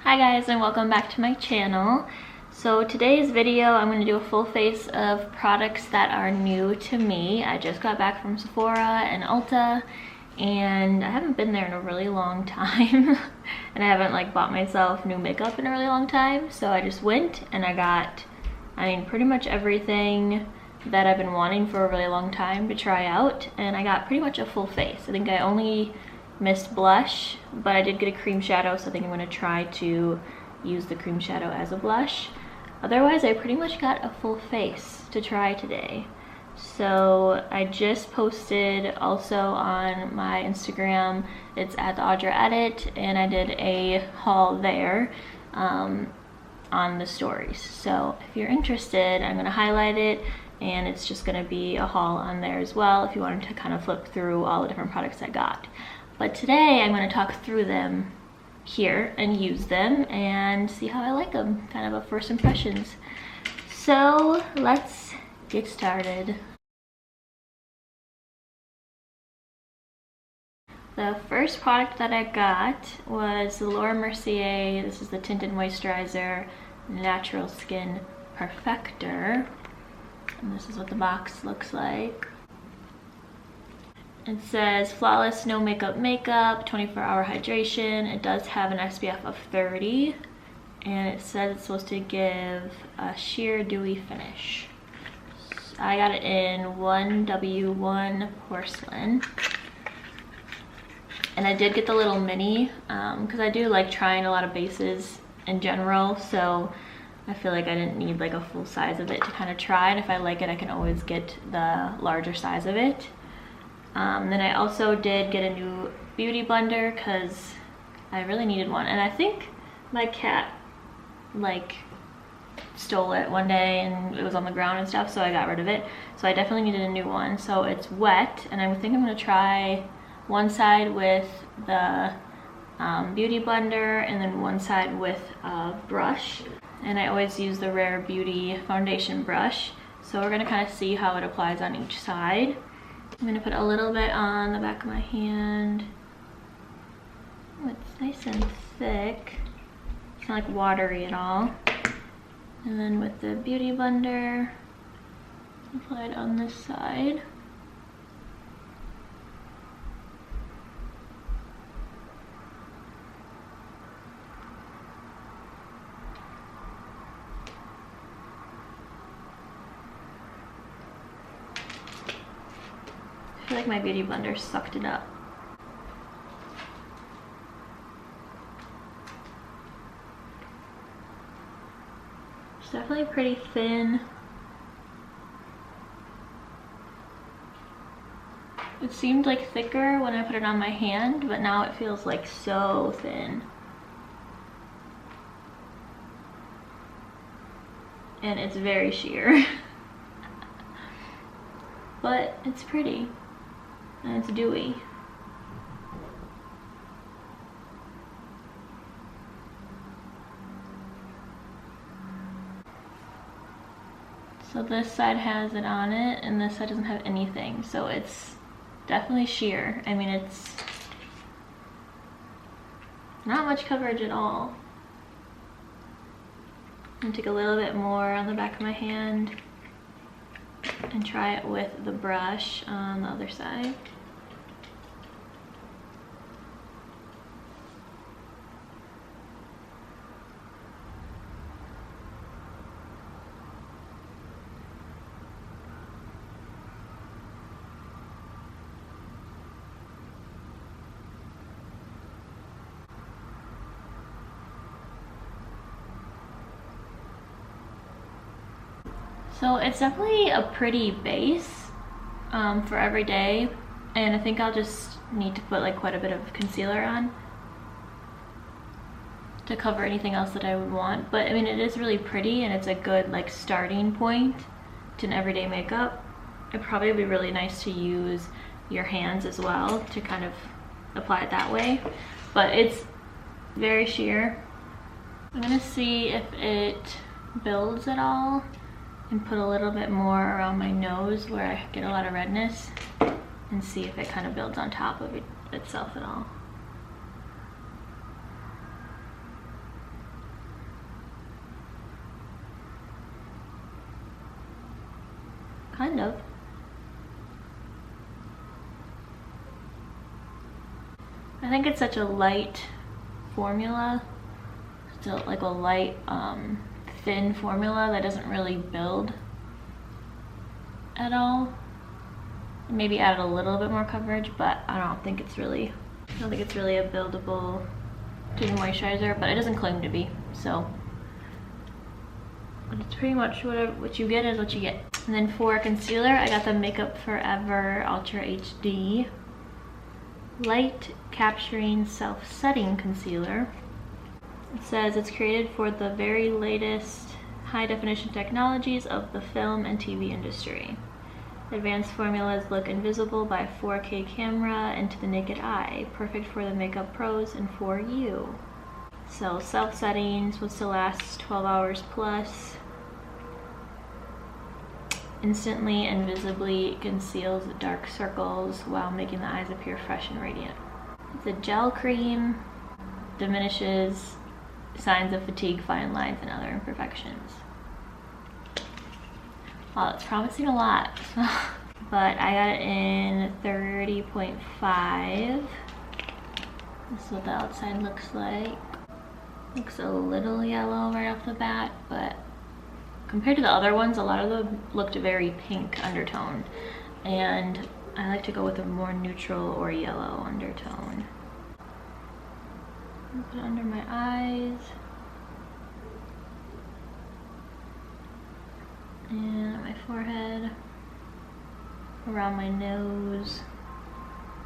Hi guys, and welcome back to my channel. So today's video I'm going to do a full face of products that are new to me. I just got back from Sephora and Ulta and I haven't been there in a really long time and I haven't like bought myself new makeup in a really long time, so I just went and I got, pretty much everything that I've been wanting for a really long time to try out, and I got pretty much a full face. I think I only missed blush, but I did get a cream shadow, so I think I'm going to try to use the cream shadow as a blush. Otherwise, I pretty much got a full face to try today. So I just posted also on my Instagram, it's at the Audra Edit, and I did a haul there on the stories. So if you're interested, I'm going to highlight it, and it's just going to be a haul on there as well if you wanted to kind of flip through all the different products I got. But today I'm going to talk through them here and use them and see how I like them, kind of a first impressions. So let's get started. The first product that I got was the Mercier. This is the Tinted Moisturizer Natural Skin Perfector. And this is what the box looks like. It says flawless no makeup, 24-hour hydration. It does have an SPF of 30, and it says it's supposed to give a sheer dewy finish. So I got it in 1W1 porcelain, and I did get the little mini because I do like trying a lot of bases in general, so I feel like I didn't need like a full size of it to kind of try, and if I like it I can always get the larger size of it. Then I also did get a new beauty blender because I really needed one, and I think my cat like stole it one day and it was on the ground and stuff, so I got rid of it. So I definitely needed a new one. So it's wet, and I think I'm going to try one side with the beauty blender and then one side with a brush. And I always use the Rare Beauty foundation brush, so we're going to kind of see how it applies on each side. I'm going to put a little bit on the back of my hand. Oh, it's nice and thick. It's not like watery at all. And then with the beauty blender, apply it on this side. I feel like my beauty blender sucked it up. It's definitely pretty thin. It seemed like thicker when I put it on my hand, but now it feels like so thin. And it's very sheer. But it's pretty. And it's dewy. So this side has it on it, and this side doesn't have anything. So it's definitely sheer. I mean, it's not much coverage at all. I'm gonna take a little bit more on the back of my hand and try it with the brush on the other side. So it's definitely a pretty base for every day, and I think I'll just need to put like quite a bit of concealer on to cover anything else that I would want. But I mean, it is really pretty, and it's a good like starting point to an everyday makeup. It'd probably be really nice to use your hands as well to kind of apply it that way, but it's very sheer. I'm gonna see if it builds at all and put a little bit more around my nose where I get a lot of redness, and see if it kind of builds on top of itself at all. kind of. I think it's such a light formula. It's like a light, thin formula that doesn't really build at all. Maybe add a little bit more coverage, but I don't think it's really a buildable tinted moisturizer, but it doesn't claim to be, so. But it's pretty much what you get is what you get. And then for concealer, I got the Makeup Forever Ultra HD Light Capturing Self-Setting Concealer. It says it's created for the very latest high-definition technologies of the film and TV industry. Advanced formulas look invisible by a 4K camera and to the naked eye, perfect for the makeup pros and for you. So self-setting, supposed to last 12 hours plus. Instantly and visibly conceals dark circles while making the eyes appear fresh and radiant. It's a gel cream, diminishes signs of fatigue, fine lines, and other imperfections. Wow, it's promising a lot. But I got it in 30.5. This is what the outside looks like. Looks a little yellow right off the bat, but compared to the other ones, a lot of them looked very pink undertone. And I like to go with a more neutral or yellow undertone. Put it under my eyes. And my forehead, around my nose,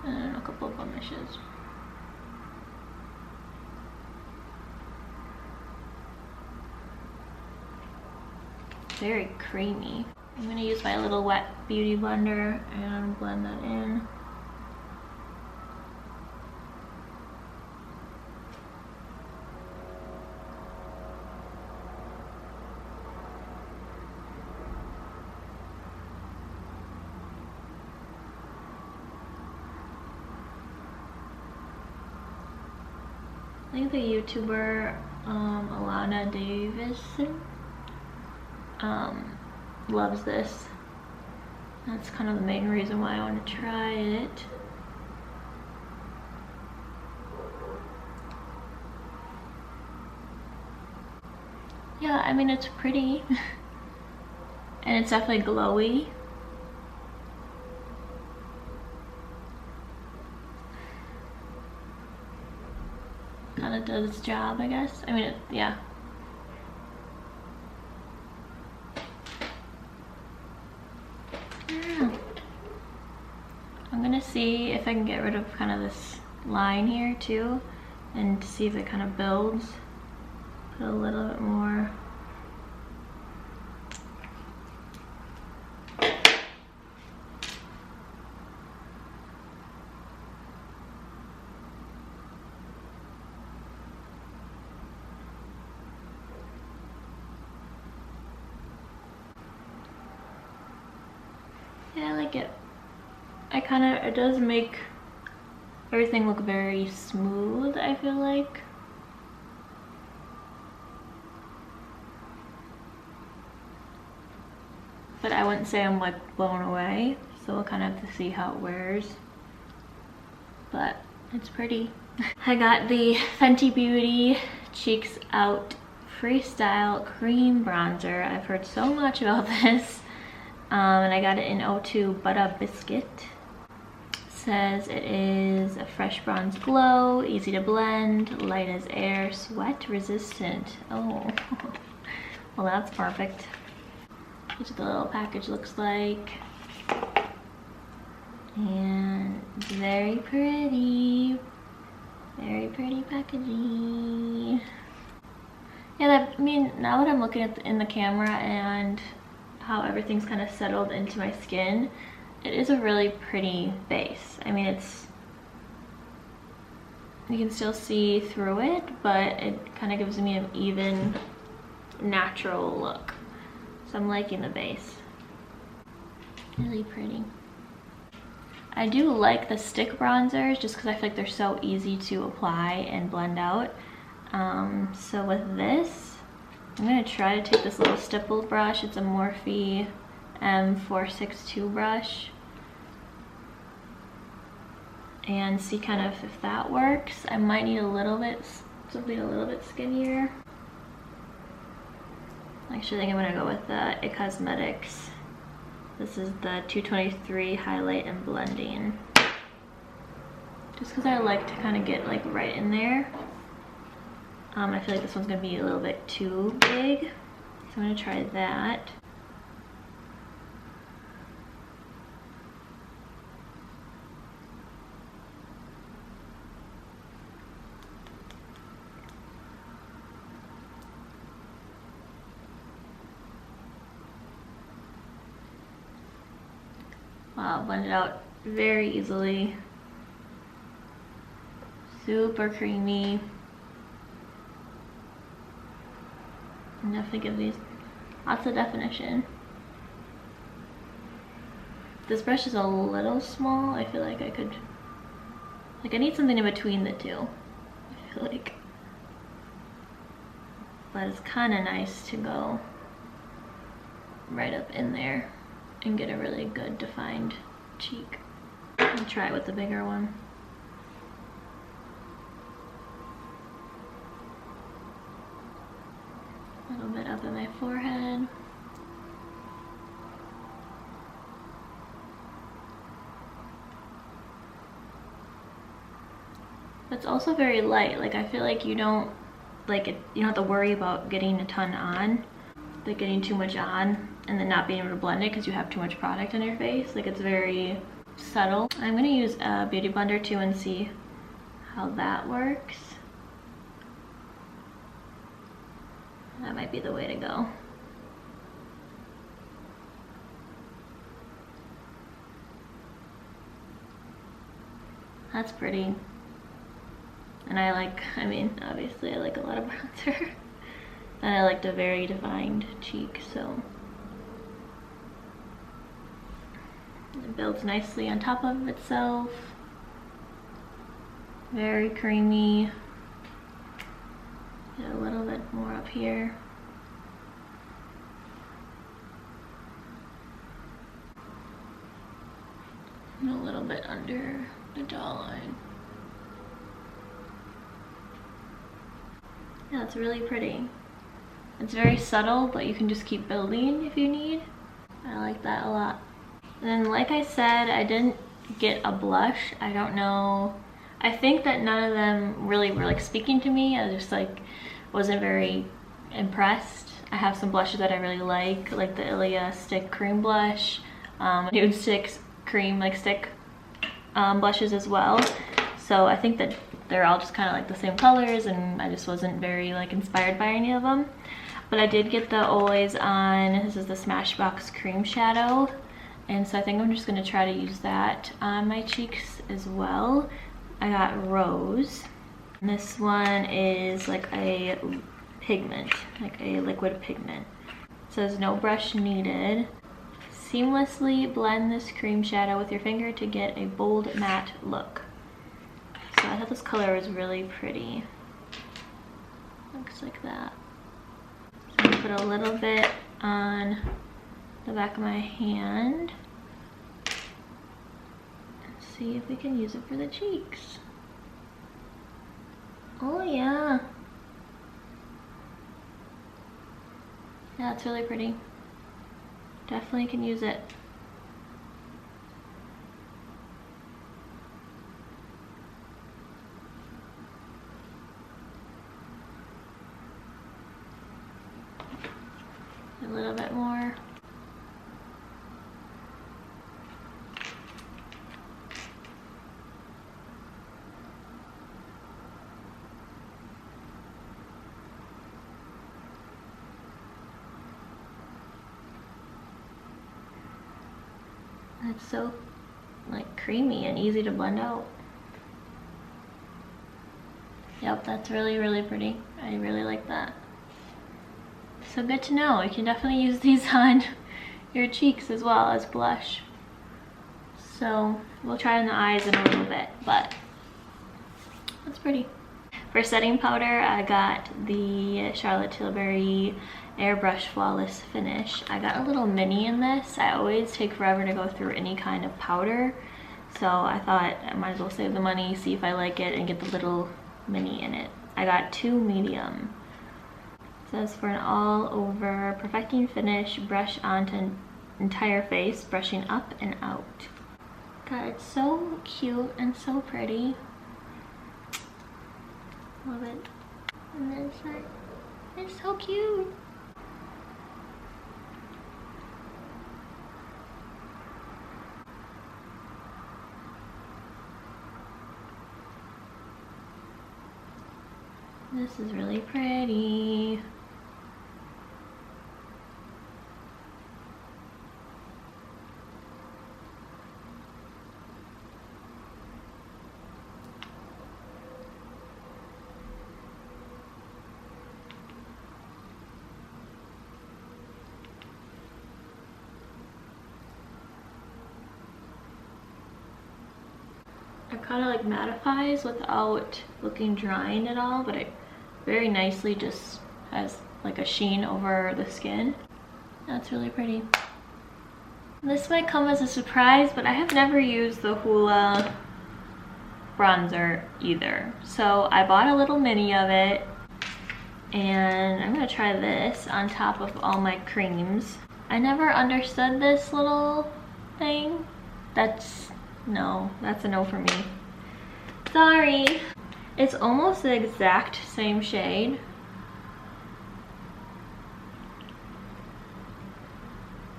and a couple of blemishes. Very creamy. I'm gonna use my little wet beauty blender and blend that in. I think the YouTuber Alana Davison loves this. That's kind of the main reason why I want to try it. Yeah, I mean, it's pretty and it's definitely glowy. Kind of does its job, I guess. I mean, yeah. I'm gonna see if I can get rid of kind of this line here too, and to see if it kind of builds. Put a little bit more. Yeah, I like it. It does make everything look very smooth, I feel like. But I wouldn't say I'm like blown away, so we'll kind of have to see how it wears. But it's pretty. I got the Fenty Beauty Cheeks Out Freestyle Cream Bronzer. I've heard so much about this. And I got it in 02 Butta Biscuit. Says it is a fresh bronze glow, easy to blend, light as air, sweat resistant. Oh, well, that's perfect. Here's what the little package looks like. And it's very pretty. Very pretty packaging. Yeah, I mean, now that I'm looking at in the camera and how everything's kind of settled into my skin, it is a really pretty base. I mean, you can still see through it, but it kind of gives me an even, natural look. So I'm liking the base. Really pretty. I do like the stick bronzers just because I feel like they're so easy to apply and blend out. So with this, I'm going to try to take this little stippled brush. It's a Morphe M462 brush and see kind of if that works. I might need a little bit, something a little bit skinnier. Actually, I think I'm gonna go with the It Cosmetics. This is the 223 Highlight and Blending. Just because I like to kind of get like right in there. I feel like this one's gonna be a little bit too big, so I'm gonna try that. Wow, blend it out very easily. Super creamy. And definitely give these lots of definition. This brush is a little small. I feel like I could, like I need something in between the two, I feel like. But it's kind of nice to go right up in there and get a really good defined cheek. I'll try it with the bigger one. A little bit up in my forehead. It's also very light. Like I feel like you don't like it, you don't have to worry about getting a ton on, like getting too much on and then not being able to blend it because you have too much product on your face. Like it's very subtle. I'm gonna use a beauty blender too and see how that works. That might be the way to go. That's pretty. And I like, I mean, obviously I like a lot of bronzer. And I liked a very defined cheek, so. It builds nicely on top of itself. Very creamy. Get a little bit more up here. And a little bit under the jawline. Yeah, it's really pretty. It's very subtle, but you can just keep building if you need. I like that a lot. And then, like I said, I didn't get a blush. I don't know. I think that none of them really were like speaking to me. I just like wasn't very impressed. I have some blushes that I really like the Ilia Stick Cream Blush, Nude Sticks Cream Stick blushes as well. So I think that they're all just kind of like the same colors, and I just wasn't very like inspired by any of them. But I did get the Always On, this is the Smashbox Cream Shadow, and so I think I'm just gonna try to use that on my cheeks as well. I got Rose. And this one is like a pigment, like a liquid pigment. It says no brush needed. Seamlessly blend this cream shadow with your finger to get a bold matte look. So I thought this color was really pretty. Looks like that. So I'm gonna put a little bit on the back of my hand. Let's see if we can use it for the cheeks. Oh yeah. Yeah, it's really pretty. Definitely can use it. A little bit more. It's so like creamy and easy to blend out. Yep, that's really, really pretty. I really like that. So good to know. You can definitely use these on your cheeks as well as blush. So we'll try on the eyes in a little bit, but that's pretty. For setting powder, I got the Charlotte Tilbury Airbrush Flawless Finish. I got a little mini in this. I always take forever to go through any kind of powder, so I thought I might as well save the money, see if I like it, and get the little mini in it. I got 2 medium. It says for an all-over perfecting finish, brush onto entire face, brushing up and out. God, it's so cute and so pretty. Love it. And then it's so cute. This is really pretty. It kind of like mattifies without looking drying at all, but it very nicely just has like a sheen over the skin. That's really pretty. This might come as a surprise, but I have never used the Hoola bronzer either. So I bought a little mini of it, and I'm gonna try this on top of all my creams. I never understood this little thing. That's a no for me. Sorry. It's almost the exact same shade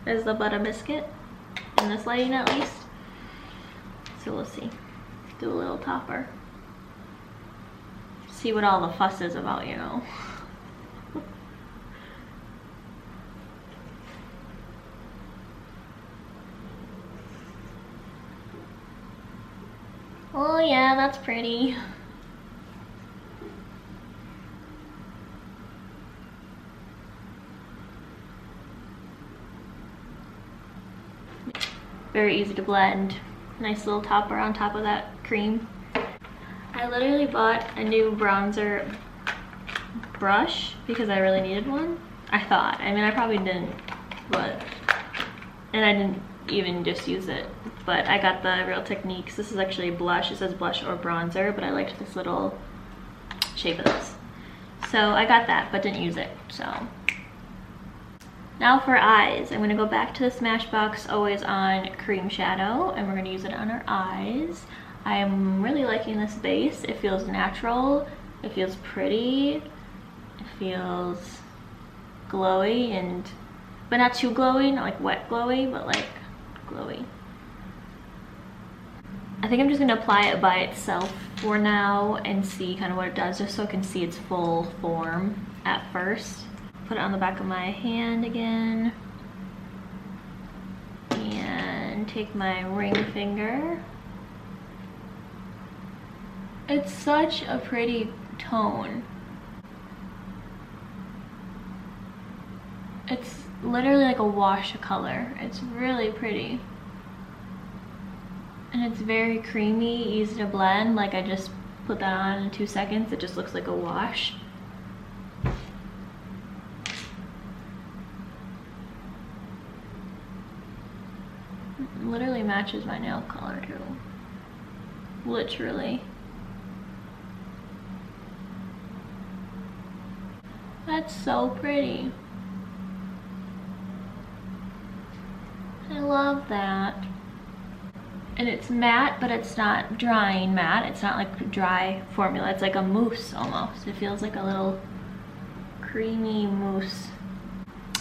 as the Butta Biscuit, in this lighting at least. So we'll see. Do a little topper. See what all the fuss is about, you know. Oh yeah, that's pretty. Very easy to blend. Nice little topper on top of that cream. I literally bought a new bronzer brush because I really needed one. I thought. I mean, I probably didn't, but... And I didn't even just use it. But I got the Real Techniques. This is actually blush. It says blush or bronzer, but I liked this little shape of this. So I got that, but didn't use it, so... Now for eyes, I'm going to go back to the Smashbox Always On Cream Shadow, and we're going to use it on our eyes. I'm really liking this base. It feels natural, it feels pretty, it feels glowy, but not too glowy, not like wet glowy, but like glowy. I think I'm just going to apply it by itself for now and see kind of what it does, just so I can see its full form at first. Put it on the back of my hand again, and take my ring finger. It's such a pretty tone. It's literally like a wash of color. It's really pretty. And it's very creamy, easy to blend. Like, I just put that on in 2 seconds. It just looks like a wash. Literally matches my nail color too. Literally. That's so pretty. I love that. And it's matte, but it's not drying matte. It's not like dry formula. It's like a mousse almost. It feels like a little creamy mousse.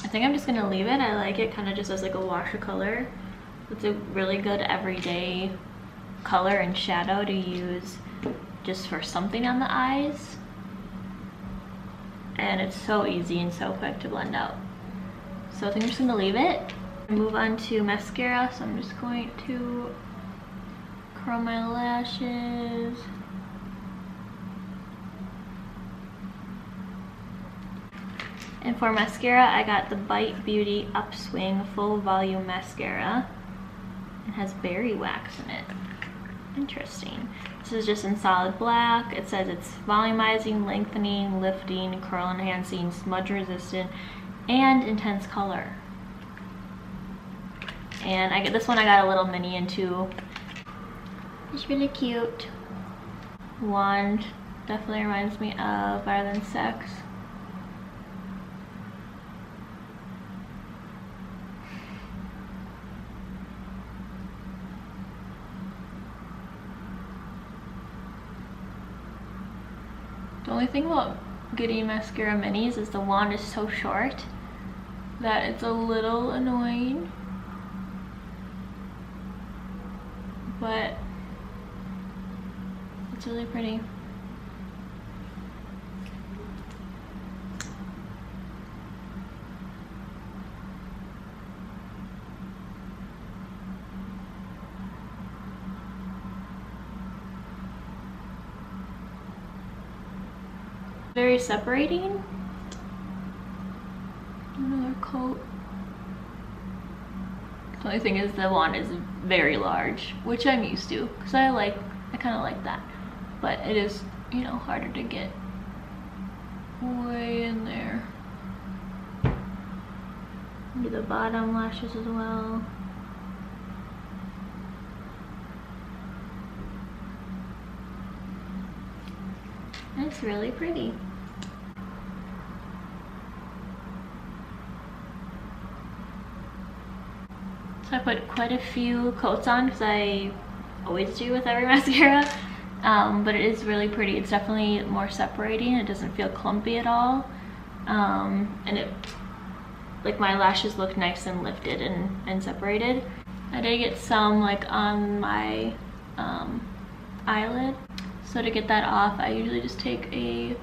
I think I'm just gonna leave it. I like it kind of just as like a wash of color. It's a really good everyday color and shadow to use just for something on the eyes. And it's so easy and so quick to blend out. So I think I'm just gonna leave it. Move on to mascara, so I'm just going to curl my lashes. And for mascara, I got the Bite Beauty Upswing Full Volume Mascara. It has berry wax in it. Interesting. This is just in solid black. It says it's volumizing, lengthening, lifting, curl enhancing, smudge resistant, and intense color. And I get this one, I got a little mini into. It's really cute. Wand definitely reminds me of Better Than Sex. The only thing about getting mascara minis is the wand is so short that it's a little annoying, but it's really pretty. Very separating. Another coat. The only thing is the wand is very large, which I'm used to because I kind of like that, but it is, you know, harder to get way in there. Do the bottom lashes as well. It's really pretty. So I put quite a few coats on because I always do with every mascara, but it is really pretty. It's definitely more separating. It doesn't feel clumpy at all, and it, like, my lashes look nice and lifted and separated. I did get some like on my eyelid, so to get that off I usually just take a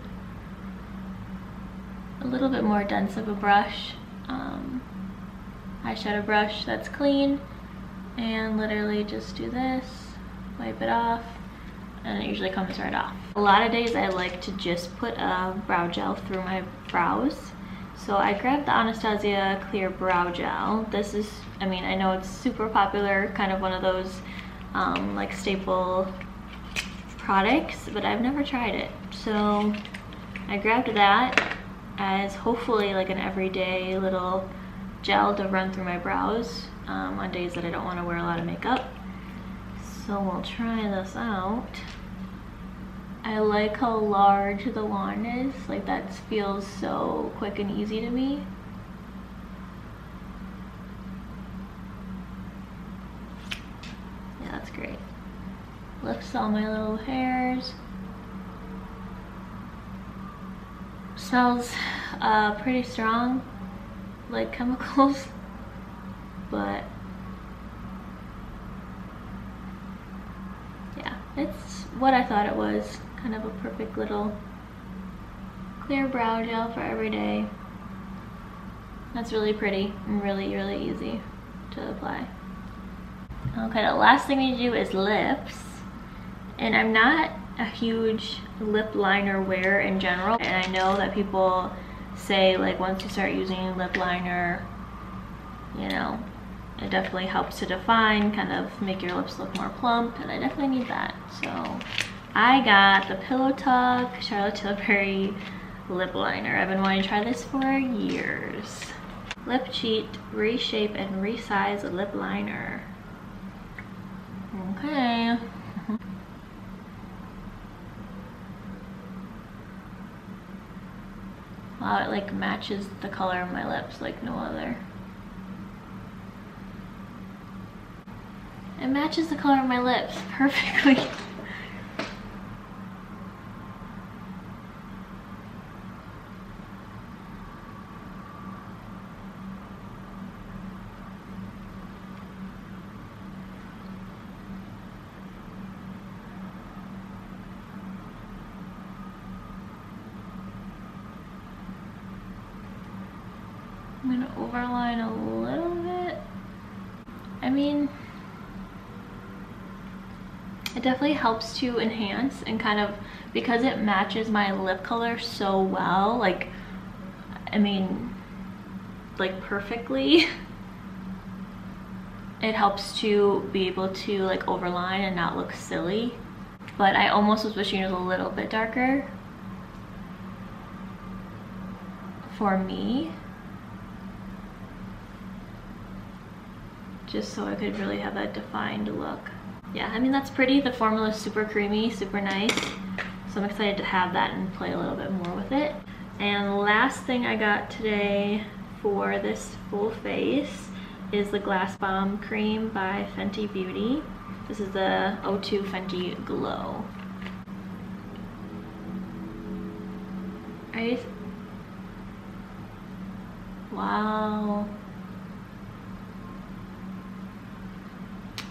little bit more dense of a brush, eyeshadow brush that's clean, and literally just do this, wipe it off, and it usually comes right off. A lot of days I like to just put a brow gel through my brows, so I grabbed the ANASTASIA clear brow gel. This is, I mean, I know it's super popular, kind of one of those like staple products, but I've never tried it, so I grabbed that as hopefully like an everyday little gel to run through my brows on days that I don't want to wear a lot of makeup. So we'll try this out. I like how large the wand is, like that feels so quick and easy to me. Yeah, that's great. Lifts all my little hairs. Smells pretty strong, like chemicals, but yeah, it's what I thought it was. Kind of a perfect little clear brow gel for every day. That's really pretty and really, really easy to apply. Okay, the last thing we do is lips, and I'm not a huge lip liner wearer in general, and I know that people say like once you start using lip liner, you know, it definitely helps to define, kind of make your lips look more plump, and I definitely need that. So I got the Pillow Talk Charlotte Tilbury lip liner. I've been wanting to try this for years. Lip Cheat Reshape and Resize Lip Liner. Okay. Wow, it like matches the color of my lips like no other. It matches the color of my lips perfectly. I'm gonna overline a little bit. I mean, it definitely helps to enhance and kind of, because it matches my lip color so well, like, I mean, like perfectly. it helps to be able to like overline and not look silly. But I almost was wishing it was a little bit darker for me, just so I could really have that defined look. Yeah, I mean, that's pretty. The formula is super creamy, super nice. So I'm excited to have that and play a little bit more with it. And the last thing I got today for this full face is the Glass Bomb Cream by Fenty Beauty. This is the 02 Fenty Glow. Wow.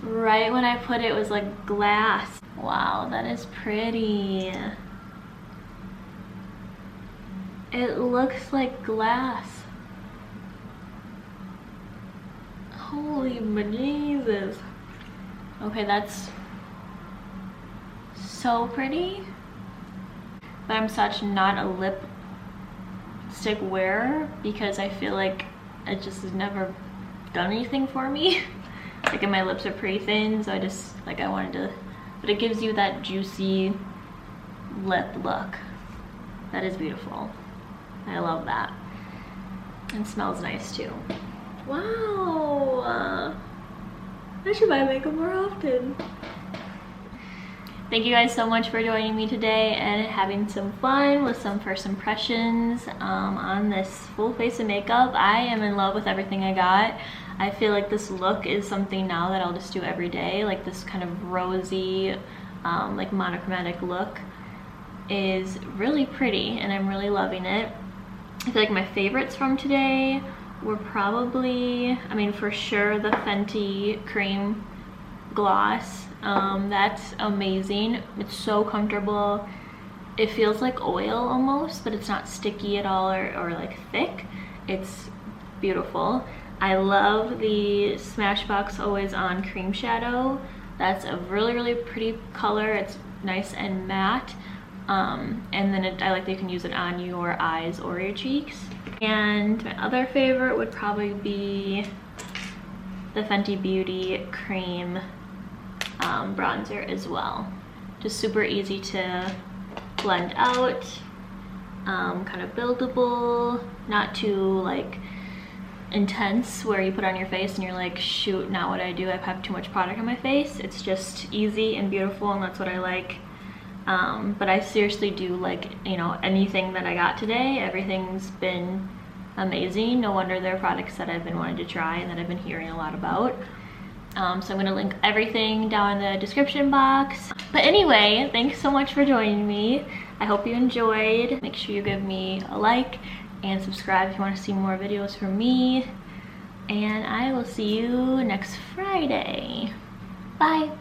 Right when I put it, it was like glass. Wow, that is pretty. It looks like glass. Holy bejesus. Okay, that's so pretty. But I'm such not a lipstick wearer because I feel like it just has never done anything for me. Like, and my lips are pretty thin, so I just, like, I wanted to, but it gives you that juicy lip look. That is beautiful. I love that. And smells nice too. Wow. I should buy makeup more often. Thank you guys so much for joining me today and having some fun with some first impressions on this full face of makeup. I am in love with everything I got. I feel like this look is something now that I'll just do every day. Like, this kind of rosy, like monochromatic look is really pretty and I'm really loving it. I feel like my favorites from today were probably, I mean, for sure the Fenty Cream Gloss. That's amazing. It's so comfortable. It feels like oil almost, but it's not sticky at all or like thick. It's beautiful. I love the Smashbox Always On Cream Shadow. That's a really, really pretty color. It's nice and matte. And then I like that you can use it on your eyes or your cheeks. And my other favorite would probably be the Fenty Beauty Cream bronzer as well. Just super easy to blend out, kind of buildable, not too like intense where you put on your face and you're like, shoot, now what do I do? I have too much product on my face. It's just easy and beautiful, and that's what I like. But I seriously do like, you know, anything that I got today. Everything's been amazing. No wonder they're products that I've been wanting to try and that I've been hearing a lot about. So I'm going to link everything down in the description box. But anyway, thanks so much for joining me. I hope you enjoyed. Make sure you give me a like and subscribe if you want to see more videos from me. And I will see you next Friday. Bye.